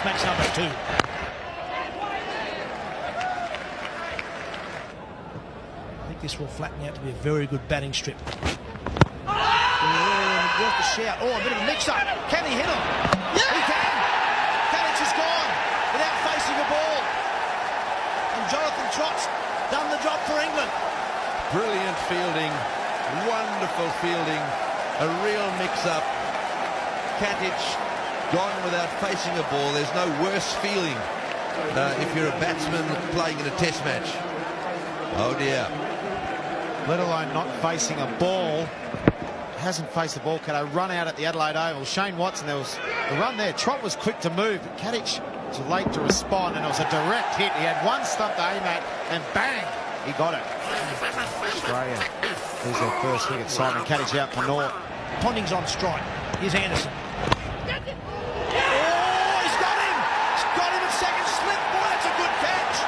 match number 2. I think this will flatten out to be a very good batting strip. Worth the shout. Oh, a bit of a mix-up. Can he hit him? Yeah! He can! Kadich is gone without facing a ball. And Jonathan Trott's done the job for England. Brilliant fielding, wonderful fielding, a real mix-up. Kadich gone without facing a ball. There's no worse feeling if you're a batsman playing in a test match. Oh dear. Let alone not facing a ball. Hasn't faced the ball. Can I run out at the Adelaide Oval? Shane Watson, there was a run there. Trott was quick to move, but Kadich was late to respond, and it was a direct hit. He had one stump to aim at, and bang, he got it. Australia, there's their first wicket. Simon Kadich out for naught. Ponting's on strike. Here's Anderson. Oh, he's got him! He's got him at second slip. Boy, that's a good catch.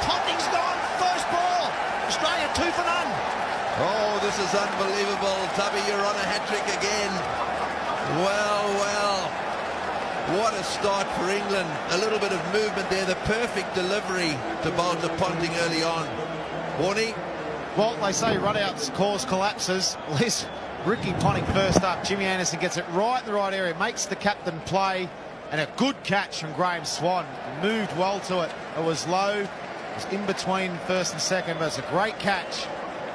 Ponting's gone. First ball. Australia 2 for none. Oh, this is unbelievable. Tubby, you're on a hat-trick again. Well, what a start for England. A little bit of movement there. The perfect delivery to bowl to Ponting early on. Warnie? Well, they say run-outs cause collapses. Well, here's Ricky Ponting first up. Jimmy Anderson gets it right in the right area, makes the captain play, and a good catch from Graham Swan. Moved well to it. It was low. It was in between first and second, but it's a great catch.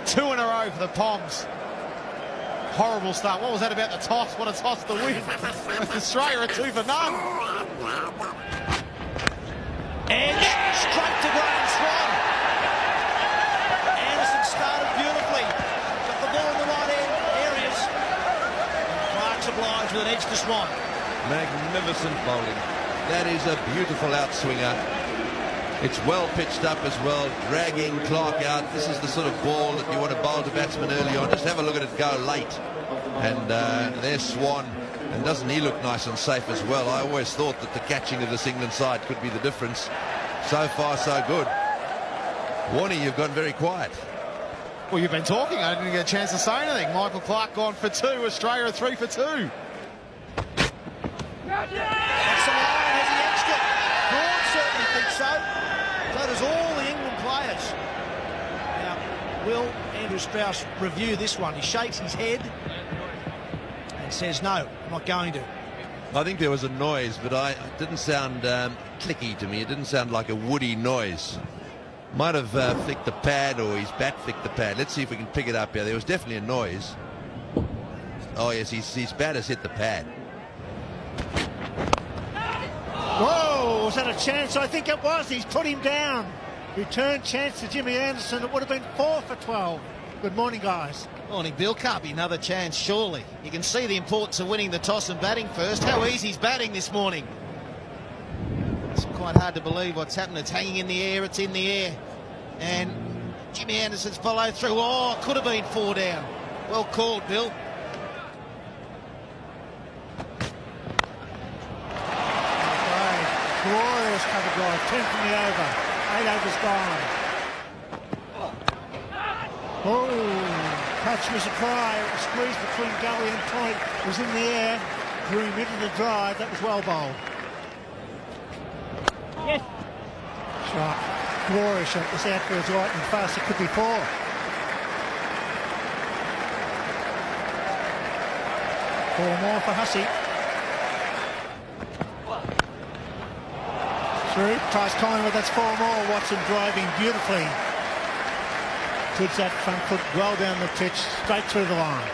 2 in a row for the Poms. Horrible start. What was that about the toss? What a toss to win. Australia are 2 for none. Edge straight to Graham Swan. Anderson started beautifully. Got the ball in the right areas. Clark's obliged with an edge to Swan. Magnificent bowling. That is a beautiful outswinger. It's well pitched up as well, dragging Clark out. This is the sort of ball that you want to bowl to batsmen early on. Just have a look at it go late. And there's Swan. And doesn't he look nice and safe as well? I always thought that the catching of this England side could be the difference. So far, so good. Warnie, you've gone very quiet. Well, you've been talking. I didn't get a chance to say anything. Michael Clark gone for 2. Australia are 3 for 2. That's the line. Has he edged it? Braun certainly thinks so. So does all the England players. Now, will Andrew Strauss review this one? He shakes his head and says, no, I'm not going to. I think there was a noise, but it didn't sound clicky to me. It didn't sound like a woody noise. Might have flicked the pad, or his bat flicked the pad. Let's see if we can pick it up here. There was definitely a noise. Oh, yes, his bat has hit the pad. Whoa, was that a chance? I think it was. He's put him down. Return chance to Jimmy Anderson. It would have been 4 for 12. Good morning, guys. Morning, Bill. Can't be another chance, surely. You can see the importance of winning the toss and batting first. How easy is batting this morning? It's quite hard to believe what's happened. It's hanging in the air. It's in the air. And Jimmy Anderson's followed through. Oh, could have been 4 down. Well called, Bill. Glorious cover drive, 10 from the over, 8 overs gone. Oh, catch was a try, it was squeezed between Gully and Point, it was in the air, drew him into the drive, that was well bowled. Yes. Shot, glorious shot, this outfield's right and fast, it could be 4. Four more for Hussey. Through, tries Collingwood, that's 4 more. Watson driving beautifully. Puts that front foot well down the pitch, straight through the line.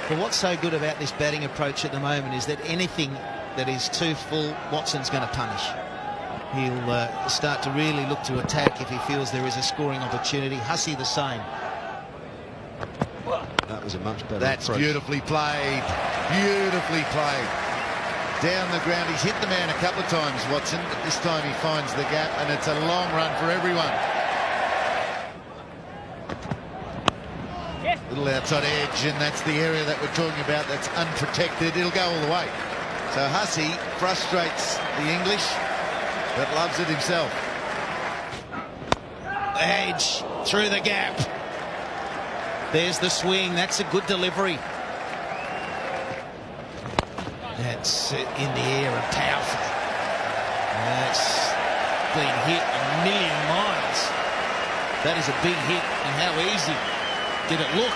But what's so good about this batting approach at the moment is that anything that is too full, Watson's going to punish. He'll start to really look to attack if he feels there is a scoring opportunity. Hussey the same. That was a much better That's approach. beautifully played. Beautifully played. Down the ground, he's hit the man a couple of times, Watson, but this time he finds the gap, and it's a long run for everyone. Yes. Little outside edge, and that's the area that we're talking about that's unprotected. It'll go all the way. So Hussey frustrates the English, but loves it himself. Edge through the gap. There's the swing. That's a good delivery. That's in the air and powerful. That is a big hit, and how easy did it look?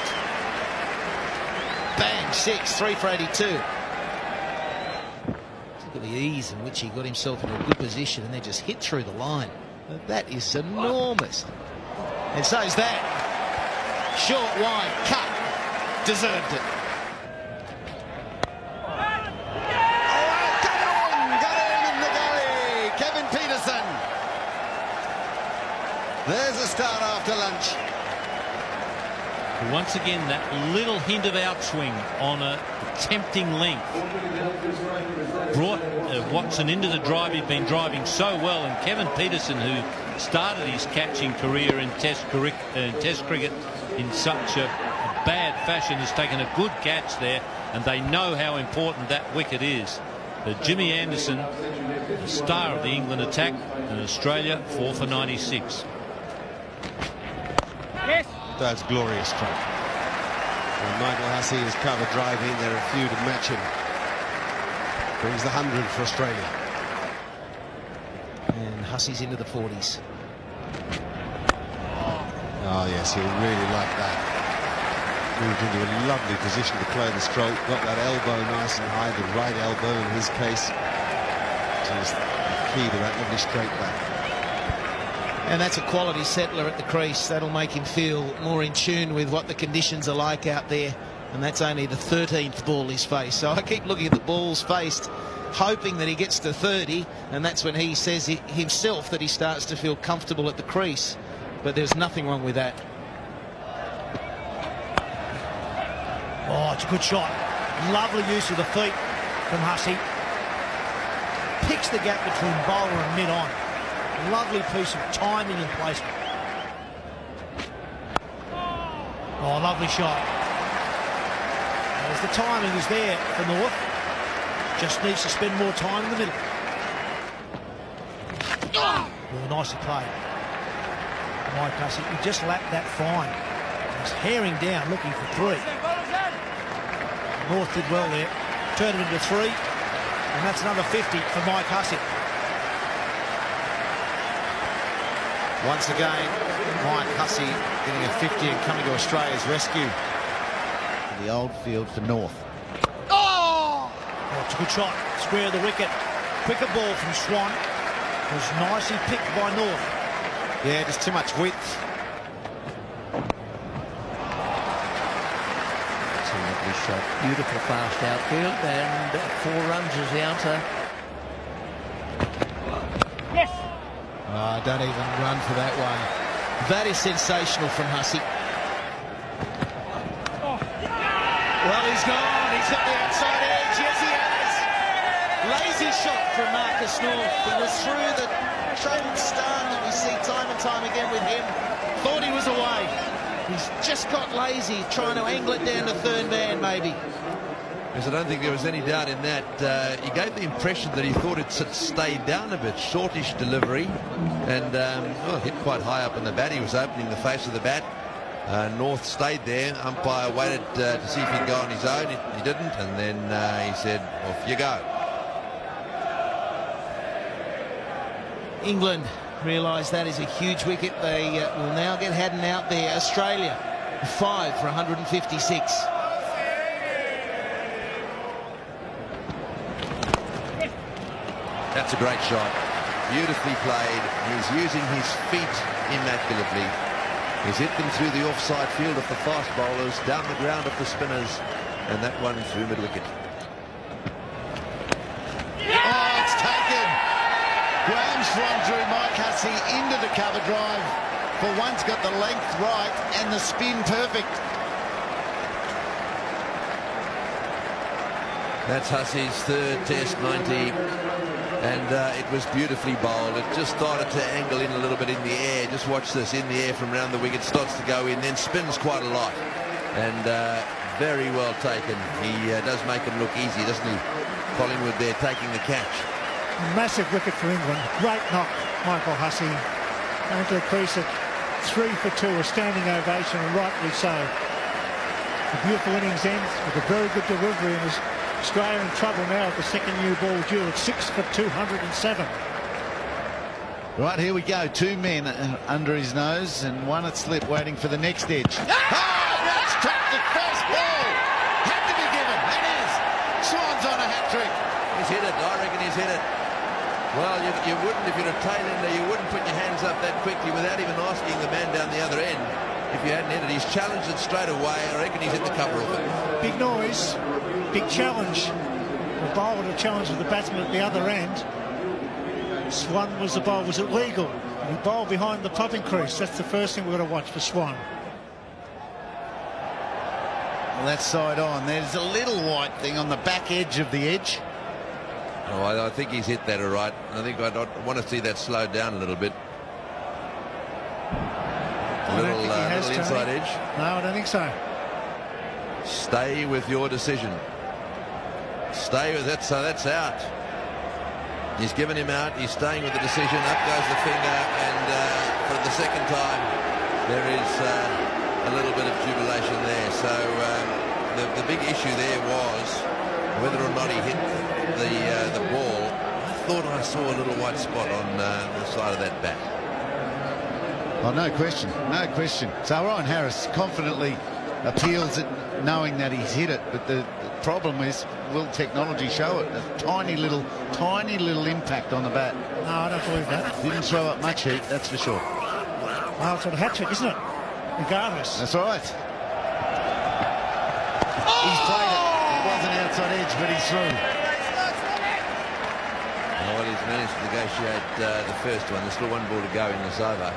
Bang, 6, 3 for 82. Look at the ease in which he got himself into a good position and then just hit through the line. That is enormous. And so is that. Short, wide, cut. Deserved it. There's a start after lunch. Once again, that little hint of outswing on a tempting length brought Watson into the drive. He'd been driving so well, and Kevin Peterson, who started his catching career in Test cricket in such a bad fashion, has taken a good catch there, and they know how important that wicket is. Jimmy Anderson, the star of the England attack, and Australia 4 for 96. That's glorious stroke. When Michael Hussey has covered drive in, there are a few to match him. Brings the 100 for Australia. And Hussey's into the 40s. Oh yes, he'll really like that. Moved into a lovely position to play the stroke. Got that elbow nice and high, the right elbow in his case, which is the key to that lovely straight back. And that's a quality settler at the crease. That'll make him feel more in tune with what the conditions are like out there. And that's only the 13th ball he's faced. So I keep looking at the balls faced, hoping that he gets to 30, and that's when he says himself that he starts to feel comfortable at the crease. But there's nothing wrong with that. Oh, it's a good shot. Lovely use of the feet from Hussey. Picks the gap between bowler and mid-on. Lovely piece of timing and placement. Oh, lovely shot. As the timing is there for North. Just needs to spend more time in the middle. Oh, nicely played. Mike Hussey, he just lapped that fine. He's herring down, looking for 3. North did well there. Turned it into 3. And that's another 50 for Mike Hussey. Once again, Mike Hussey getting a 50 and coming to Australia's rescue. The old field for North. Oh, it's a good shot. Square of the wicket. Quicker ball from Swan. It was nicely picked by North. Yeah, just too much width. It's a lovely shot. Beautiful fast outfield, and 4 runs is the answer. Oh, don't even run for that one. That is sensational from Hussey. Well, he's gone. He's got the outside edge. Yes, he has. Lazy shot from Marcus North. He was through the troubled start that we see time and time again with him. Thought he was away. He's just got lazy, trying to angle it down to third man, maybe. Because I don't think there was any doubt in that. He gave the impression that he thought it stayed down a bit. Shortish delivery, and hit quite high up in the bat. He was opening the face of the bat. North stayed there. Umpire waited to see if he'd go on his own. He didn't, and then he said, off you go. England realise that is a huge wicket. They will now get Haddon out there. Australia 5 for 156. That's a great shot. Beautifully played. He's using his feet immaculately. He's hit them through the offside field of the fast bowlers, down the ground of the spinners, and that one through mid-wicket. Oh, it's taken. Graham Swan drew Mike Hussey into the cover drive. For once got the length right and the spin perfect. That's Hussey's 3rd Test 90. And it was beautifully bowled. It just started to angle in a little bit in the air. Just watch this, in the air from around the wicket, starts to go in, then spins quite a lot. And very well taken. He does make him look easy, doesn't he? Collingwood there taking the catch. Massive wicket for England. Great knock, Michael Hussey. Going to the crease at 3 for 2, a standing ovation, and rightly so. A beautiful innings ends with a very good delivery, and Australia in trouble now at the second new ball due at 6 for 207. Right, here we go. 2 men under his nose and one at slip waiting for the next edge. Oh, that's trapped the first ball. Had to be given. That is. Swan's on a hat-trick. He's hit it. I reckon he's hit it. Well, you wouldn't, if you're a tail ender, you wouldn't put your hands up that quickly without even asking the man down the other end if you hadn't hit it. He's challenged it straight away. I reckon he's hit the cover of it. Big noise, big challenge. The bowler to challenge the batsman at the other end. Swan was the bowl. Was it legal? He bowled behind the popping crease. That's the first thing we've got to watch for Swan. Well, that's side on. There's a little white thing on the back edge of the edge. Oh, I think he's hit that all right. I think I'd want to see that slowed down a little bit. A little inside edge. No, I don't think so. Stay with your decision. Stay with it. So that's out. He's given him out. He's staying with the decision. Up goes the finger, and for the second time, there is a little bit of jubilation there. So the big issue there was whether or not he hit the ball. I thought I saw a little white spot on the side of that bat. Oh, no question. No question. So Ryan Harris confidently appeals it, knowing that he's hit it, but the problem is, will technology show it? A tiny little impact on the bat. No, I don't believe that. Didn't throw up much heat, that's for sure. Well, it's a hat-trick, isn't it? Regardless. That's right. He's played it. It wasn't outside edge, but he's through. Well, he's managed to negotiate the first one. There's still 1 ball to go in this over.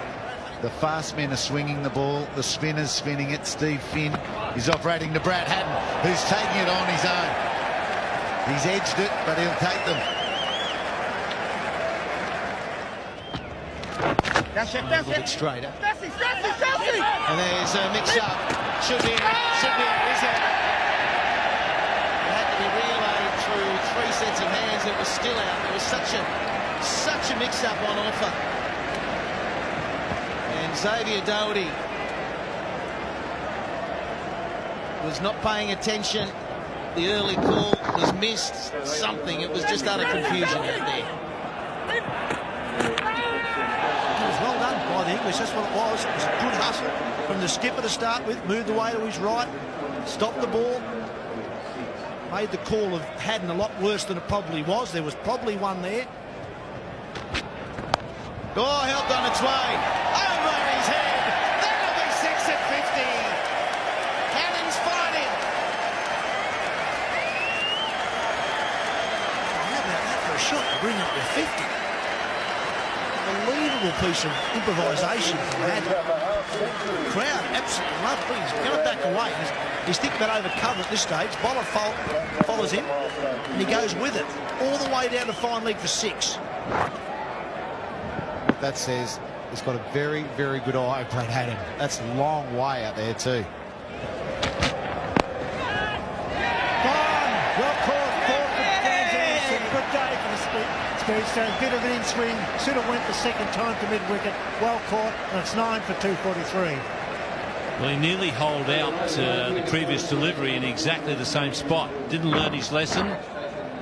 The fast men are swinging the ball. The spinner's spinning it. Steve Finn is operating to Brad Haddin, who's taking it on his own. He's edged it, but he'll take them. A little bit straighter. And there's a mix-up. Should be out. Is it? It had to be relayed through 3 sets of hands. It was still out. There was such a mix-up on offer. And Xavier Doherty was not paying attention. The early call was missed. Something. It was just utter confusion out there. It was well done by the English. That's what it was. It was a good hustle from the skipper to start with. Moved away to his right. Stopped the ball. Made the call of Haddin a lot worse than it probably was. There was probably one there. Oh, helped on its way. Over his head. That'll be 6 at 50. Haddin's fighting. How about that for a shot to bring up to 50? Unbelievable piece of improvisation from Haddin. The crowd absolutely loved it. He's going to back away. He's thinking about over cover at this stage. Bowler follows him, and he goes with it all the way down to fine leg for 6. What that says, he's got a very, very good eye, Brad Haddin. That's a long way out there too. Well caught, good day for the Speedstone. Bit of an in-swing, should have went the second time to mid-wicket. Well caught, and it's 9 for 243. Well, he nearly holed out the previous delivery in exactly the same spot. Didn't learn his lesson.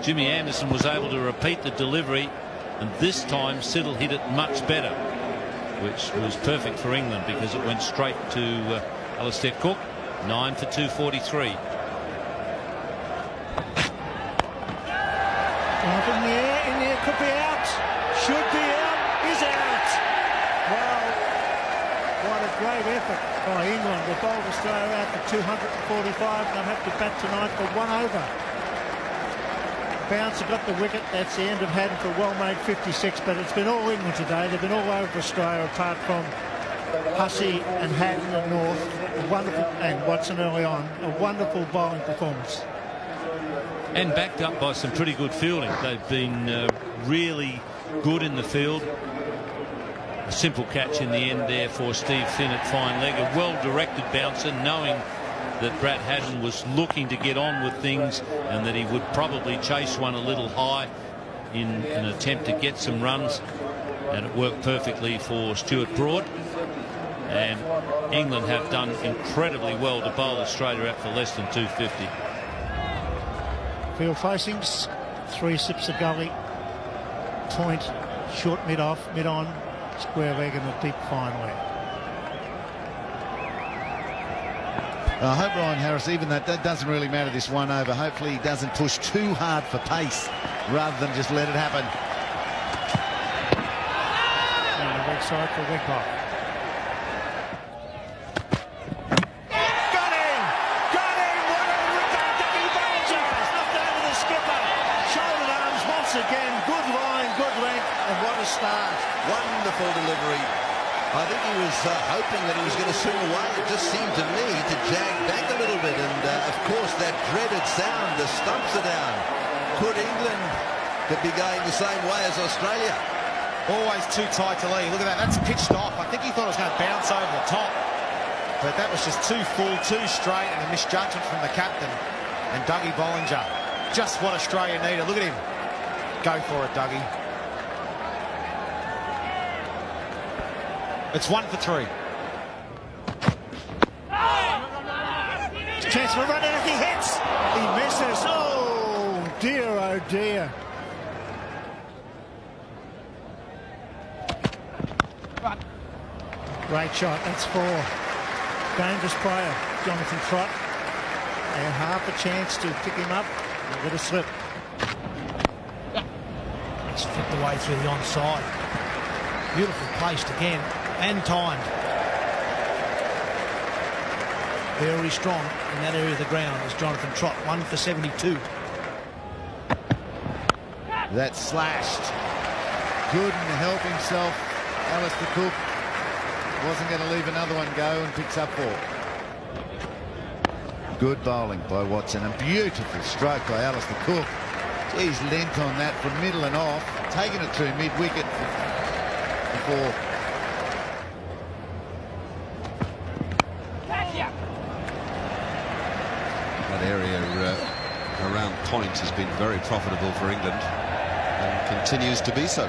Jimmy Anderson was able to repeat the delivery, and this time Siddle hit it much better, which was perfect for England because it went straight to Alastair Cook. 9 for 243. Up in the air, could be out. Should be out, is out. Wow, what a great effort by England. They bowled Australia out for 245, and they'll have to bat tonight for 1 over. Bouncer got the wicket. That's the end of Haddin for a well-made 56, but it's been all England today. They've been all over Australia, apart from Hussey and Haddin and North. A wonderful, and Watson early on. A wonderful bowling performance. And backed up by some pretty good fielding. They've been really good in the field. A simple catch in the end there for Steve Finn at fine leg. A well-directed bouncer, knowing that Brad Haddin was looking to get on with things and that he would probably chase one a little high in an attempt to get some runs. And it worked perfectly for Stuart Broad. And England have done incredibly well to bowl Australia out for less than 250. Field facings, 3 sips of gully, point, Short mid-off, mid-on, square leg and a deep fine leg. I hope Ryan Harris, even that doesn't really matter, this 1 over. Hopefully he doesn't push too hard for pace rather than just let it happen. And the leg side for Wiglock. Got him! Got him! What a ripper! Dougie Bollinger! Knocked over the skipper. Shouldered arms once again. Good line, good length, and what a start. Wonderful delivery. I think he was hoping that he was going to swing away. It just seemed to me to jag back a little bit. And, of course, that dreaded sound, the stumps are down. Could England be going the same way as Australia? Always too tight to lead. Look at that, that's pitched off. I think he thought it was going to bounce over the top. But that was just too full, too straight, and a misjudgment from the captain. And Dougie Bollinger, just what Australia needed. Look at him. Go for it, Dougie. It's 1 for 3. Chance for a run, and if he hits, he misses. Oh dear, oh dear. Great shot, that's 4. Dangerous player, Jonathan Trott. And half a chance to pick him up. Let it slip. It's flipped away through the onside. Beautiful placed again and timed. Very strong in that area of the ground is Jonathan Trott. 1 for 72. That slashed. Couldn't help himself. Alistair Cook wasn't going to leave another one go and picks up 4. Good bowling by Watson and beautiful stroke by Alistair Cook. He's length on that from middle and off, taking it through mid-wicket before. That area around point has been very profitable for England and continues to be so.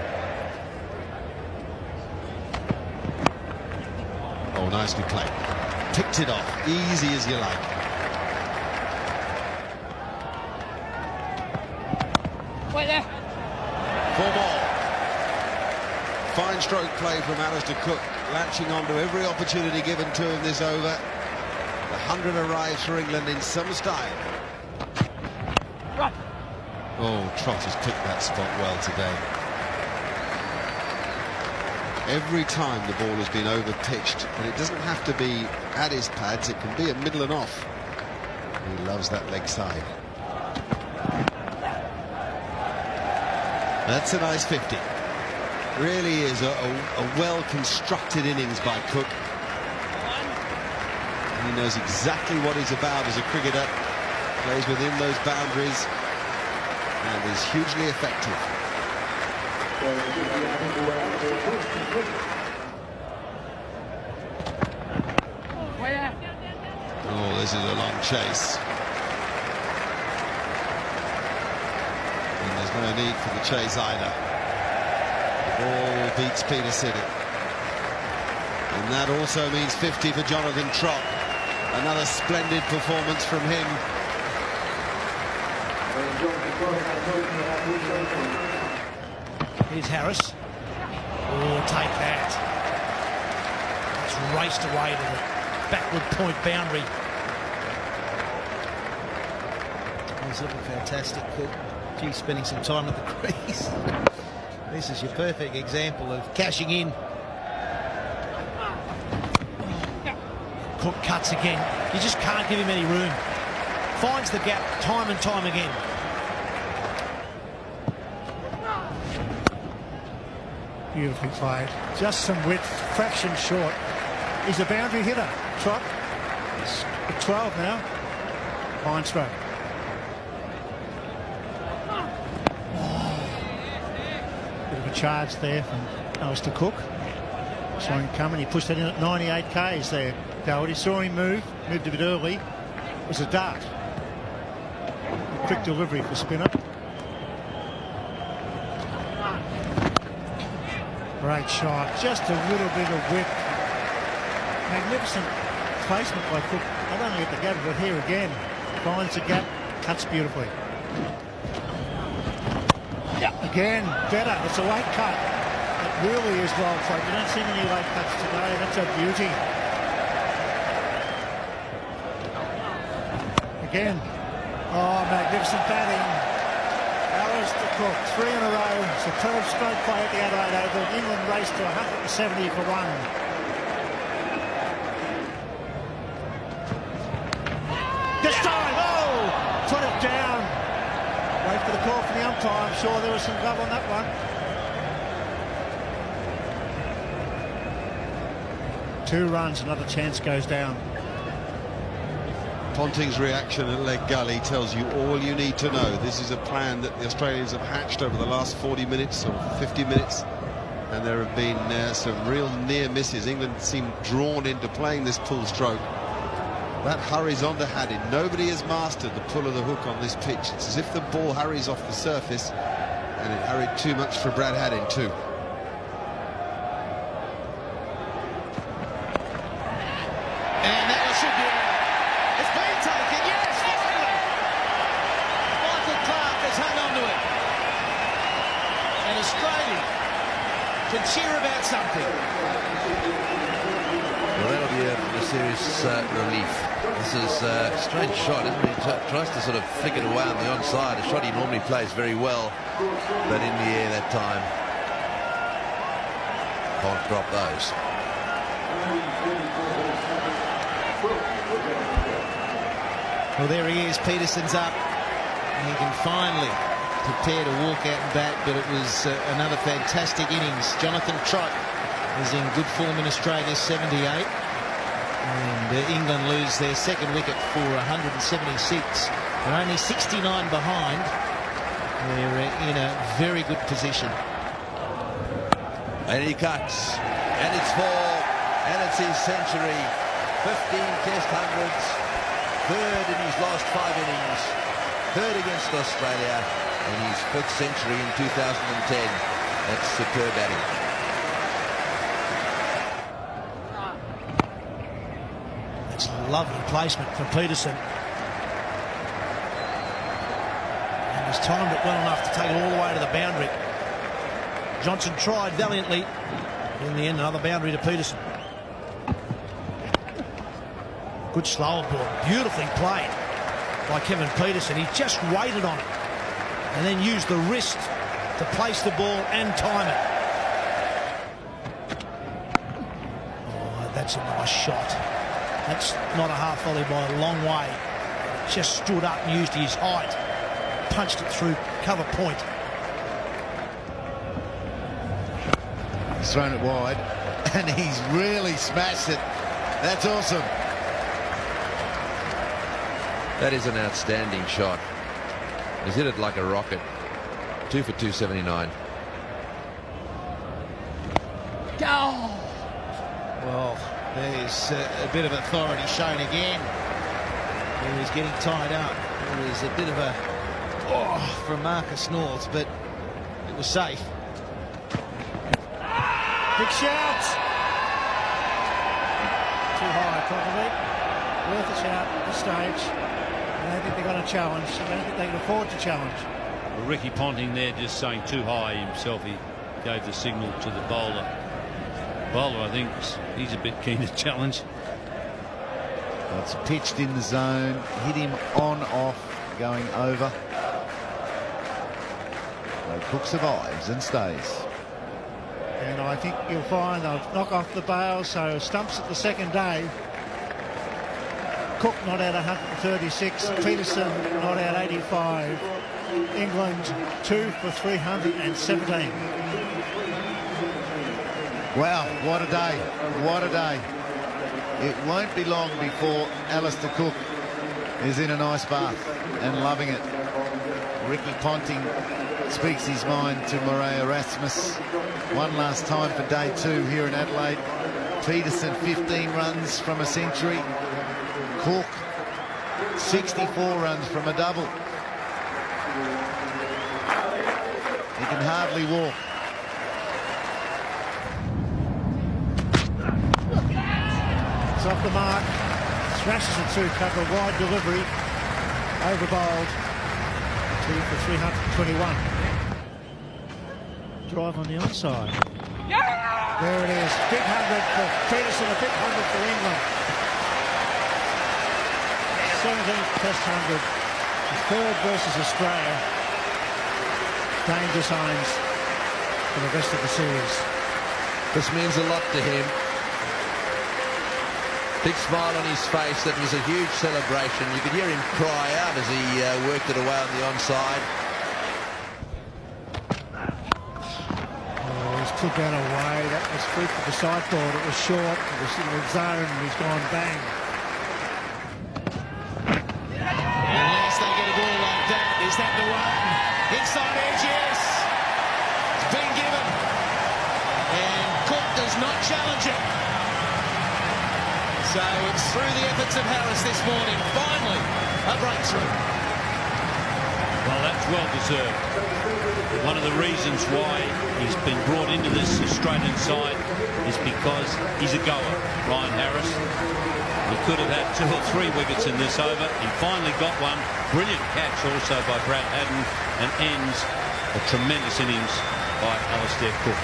Oh, nicely played. Picked it off, easy as you like. Wait there. 4 more. Fine stroke play from Alistair Cook, latching on to every opportunity given to him this over. The 100 arrives for England in some style. Right. Oh, Trott has picked that spot well today. Every time the ball has been over-pitched, and it doesn't have to be at his pads, it can be at middle and off. He loves that leg side. That's a nice 50. Really is a well-constructed innings by Cook. He knows exactly what he's about as a cricketer, plays within those boundaries, and is hugely effective. Oh, this is a long chase. And there's no need for the chase either. The ball beats Peterson. And that also means 50 for Jonathan Trott. Another splendid performance from him. Here's Harris. Oh, take that. It's raced away to the backward point boundary. He's looking fantastic, Cook. Gee, spending some time at the crease. This is your perfect example of cashing in. Cook cuts again. You just can't give him any room. Finds the gap time and time again. Beautifully played. Just some width, fraction short. He's a boundary hitter. Trott. He's at 12 now. Fine stroke. Bit of a charge there from Alistair Cook. Saw him coming. He pushed that in at 98 k's there. He saw him moved a bit early. It was a dart. A quick delivery for spinner. Great shot, just a little bit of whip. Magnificent placement by Cook. Not only at the gap, but here again. Finds the gap, cuts beautifully. Again, better. It's a late cut. really is well played. You don't see many late cuts today. That's a beauty. Again. Oh, magnificent batting. Alistair Cook, 3 in a row. Superb stroke play at the Adelaide Oval. England raced to 170 for 1. This time, oh, put it down. Wait for the call from the umpire. I'm sure there was some glove on that one. 2 runs, another chance goes down. Ponting's reaction at leg gully tells you all you need to know. This is a plan that the Australians have hatched over the last 40 minutes or 50 minutes, and there have been some real near misses. England seem drawn into playing this pull stroke. That hurries on to Haddin. Nobody has mastered the pull of the hook on this pitch. It's as if the ball hurries off the surface, and it hurried too much for Brad Haddin too. And that one should be out. It's been taken, yes, finally! Michael Clarke has hung on to it. And Australia can cheer about something. Well, that'll be a serious relief. This is a strange shot, isn't it? He tries to sort of flick it away on the onside, a shot he normally plays very well, but in the air that time. Can't drop those. Well, there he is. Peterson's up. And he can finally prepare to walk out and bat, but it was another fantastic innings. Jonathan Trott is in good form in Australia, 78. And England lose their second wicket for 176. They're only 69 behind. They're in a very good position. And he cuts. And it's 4. And it's his century. 15 Test hundreds. 3rd in his last 5 innings. 3rd against Australia. And his 5th century in 2010. That's superb batting. That's a lovely placement for Peterson. And he's timed it well enough to take it all the way to the boundary. Johnson tried valiantly. In the end, another boundary to Peterson. Good slower ball, beautifully played by Kevin Peterson. He just waited on it and then used the wrist to place the ball and time it. Oh, that's a nice shot. That's not a half volley by a long way. Just stood up and used his height, punched it through cover point. He's thrown it wide, and he's really smashed it. That's awesome. That is an outstanding shot. He's hit it like a rocket. 2 for 279. Well, there's a bit of authority shown again. He was getting tied up. It was a bit of a from Marcus North, but it was safe. Big shout. Too high, probably. Worth a shout at this stage. I don't think they're going to challenge. I don't think they can afford to challenge. Well, Ricky Ponting there just saying too high himself. He gave the signal to the bowler. Bowler, I think, he's a bit keen to challenge. It's pitched in the zone, hit him on, off, going over. So Cook survives and stays. And I think you'll find they'll knock off the bail, so stumps at the second day. Cook not out 136, Peterson not out 85. England 2 for 317. Wow, what a day, what a day. It won't be long before Alistair Cook is in an ice bath and loving it. Ricky Ponting speaks his mind to Murray Erasmus. One last time for day 2 here in Adelaide. Peterson 15 runs from a century. Cook 64 runs from a double. He can hardly walk. It's off the mark. Thrashes it through cover. Wide delivery. Over bowled. 2 for 321. Drive on the onside. There it is. Big 100 for Peterson, a big 100 for England. 17th Test 100. The third versus Australia. Danger signs for the rest of the series. This means a lot to him. Big smile on his face. That was a huge celebration. You could hear him cry out as he worked it away on the onside. Oh, he's took that away. That was free for the sideboard. It was short. It was in the zone and he's gone bang. Unless they get a ball like that, is that the one? Inside edge, yes. It's been given. And Cook does not challenge it. So it's through the efforts of Harris this morning. Finally, a breakthrough. Well, that's well deserved. One of the reasons why he's been brought into this Australian side is because he's a goer, Ryan Harris. He could have had 2 or 3 wickets in this over. He finally got one. Brilliant catch also by Brad Haddin, and ends a tremendous innings by Alastair Cook.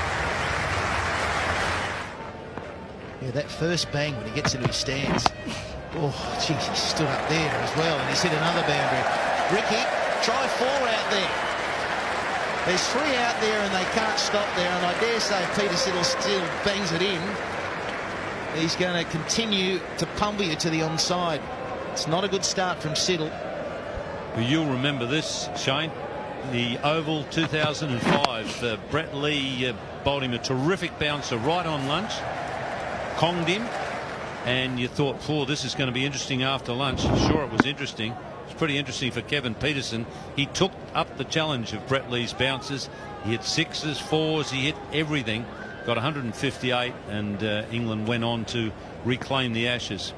Yeah, that first bang when he gets into his stance. Oh, geez, he stood up there as well, and he's hit another boundary. Ricky, try 4 out there. There's 3 out there, and they can't stop there, and I dare say if Peter Siddle still bangs it in, he's going to continue to pummel you to the onside. It's not a good start from Siddle. Well, you'll remember this, Shane. The Oval 2005, Brett Lee bowled him a terrific bouncer right on lunch. Conged him, and you thought, oh, this is going to be interesting after lunch. Sure, it was interesting. It's pretty interesting for Kevin Peterson. He took up the challenge of Brett Lee's bounces. He hit 6s, 4s, he hit everything. Got 158, and England went on to reclaim the Ashes.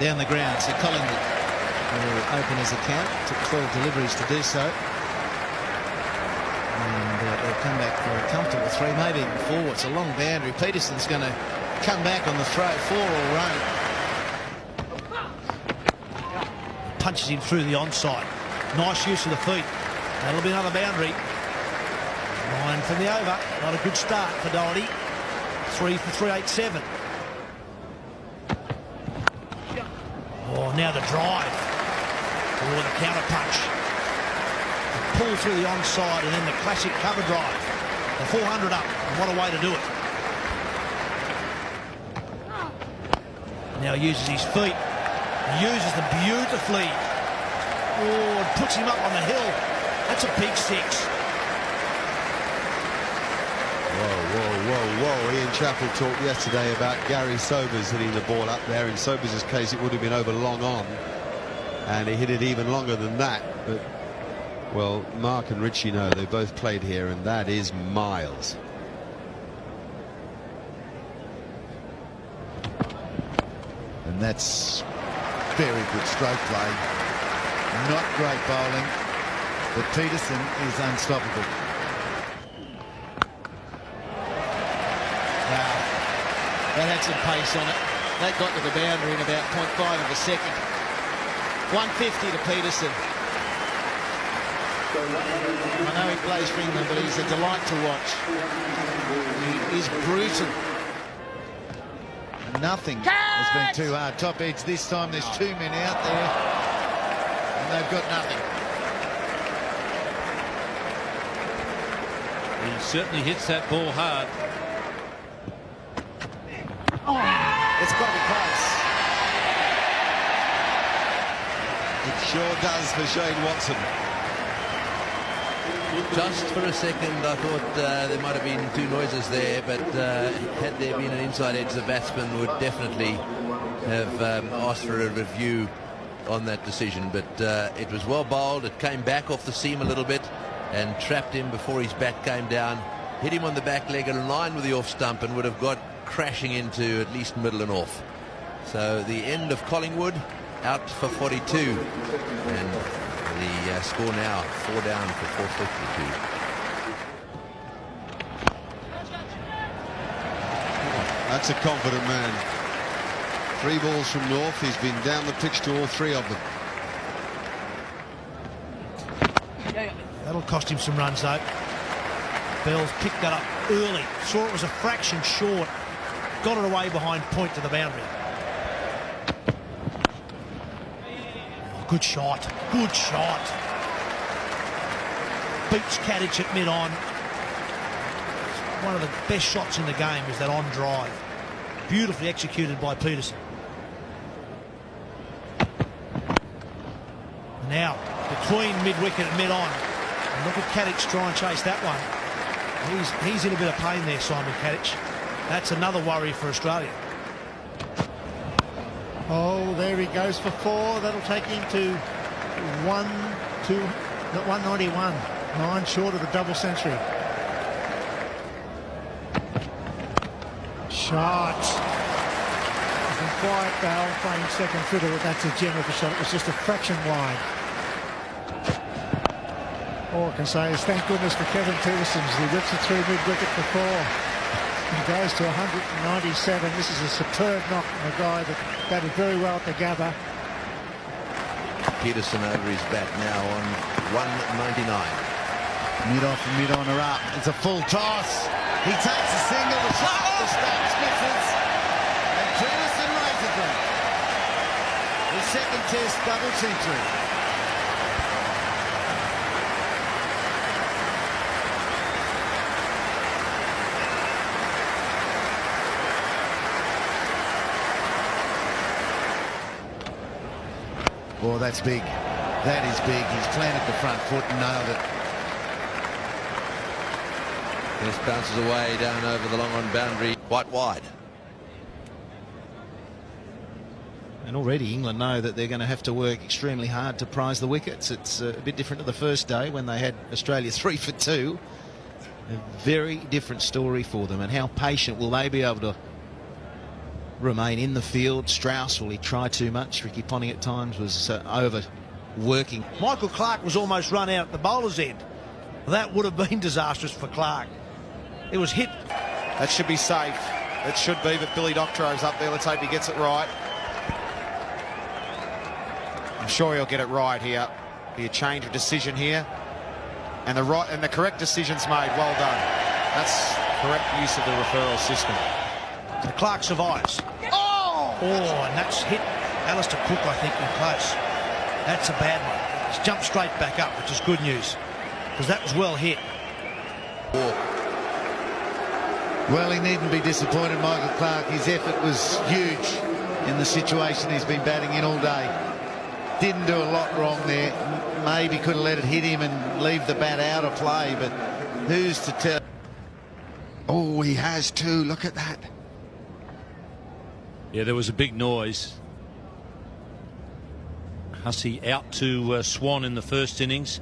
Down the ground, so Collingwood will open his account. Took 12 deliveries to do so. They'll come back for a comfortable 3, maybe even 4. It's a long boundary. Peterson's going to come back on the throw. 4 all run. Punches him through the onside. Nice use of the feet. That'll be another boundary. 9 from the over. Not a good start for Doherty. 3 for 387. Oh, now the drive. Oh, the counter punch. Pull through the onside, and then the classic cover drive. The 400 up, and what a way to do it. Now he uses his feet. He uses them beautifully. Oh, and puts him up on the hill. That's a big 6. Whoa. Ian Chappell talked yesterday about Gary Sobers hitting the ball up there. In Sobers' case, it would have been over long on. And he hit it even longer than that. But well, Mark and Richie know they both played here, and that is miles. And that's very good stroke play. Not great bowling, but Peterson is unstoppable. Wow. That had some pace on it. That got to the boundary in about 0.5 of a second. 150 to Peterson. I know he plays for England, but he's a delight to watch. He is brutal. Nothing has been too hard. Top edge this time. There's 2 men out there, and they've got nothing. He certainly hits that ball hard. It's got to be close. It sure does for Shane Watson. Just for a second, I thought there might have been 2 noises there, but had there been an inside edge, the batsman would definitely have asked for a review on that decision. But it was well bowled. It came back off the seam a little bit and trapped him before his bat came down. Hit him on the back leg in line with the off stump and would have got crashing into at least middle and off. So the end of Collingwood, out for 42. And the score now 4 down for 452. That's a confident man. 3 balls from North. He's been down the pitch to all 3 of them. That'll cost him some runs, though. Bells picked that up early. Saw it was a fraction short. Got it away behind point to the boundary. Oh, good shot. Good shot. Beats Kadich at mid-on. One of the best shots in the game is that on drive. Beautifully executed by Peterson. Now, between mid-wicket and mid-on. And look at Kadich try and chase that one. He's in a bit of pain there, Simon Kadich. That's another worry for Australia. Oh, there he goes for 4. That'll take him to 191. 9 short of the double century. Shot. He's been quiet, Bell, playing second fiddle, but that's a gem of a shot. It was just a fraction wide. All I can say is thank goodness for Kevin Peterson. He rips it through mid-wicket for 4. He goes to 197. This is a superb knock from a guy that batted very well at the gather. Peterson over his bat now on 199. Mid-off and mid-on are up. It's a full toss. He takes a single. The shot off the stumps misses. And Peterson raises them. His second test double century. Oh, that's big. That is big. He's planted the front foot and nailed it. This bounces away down over the long on boundary, quite wide. And already England know that they're going to have to work extremely hard to prize the wickets. It's a bit different to the first day when they had Australia 3 for 2. A very different story for them. And how patient will they be able to remain in the field? Strauss, will he try too much? Ricky Ponting at times was overworking. Michael Clarke was almost run out at the bowler's end. That would have been disastrous for Clarke. It was hit. That should be safe. It should be, but Billy Doctorow's up there. Let's hope he gets it right. I'm sure he'll get it right here. Be a change of decision here. And the correct decision's made. Well done. That's correct use of the referral system. So Clarke survives. Oh, and that's hit Alistair Cook, I think, in close. That's a bad one. He's jumped straight back up, which is good news, because that was well hit. Well, he needn't be disappointed, Michael Clarke. His effort was huge in the situation he's been batting in all day. Didn't do a lot wrong there. Maybe could have let it hit him and leave the bat out of play, but who's to tell? Oh, he has too. Look at that. Yeah, there was a big noise. Hussey out to Swan in the first innings.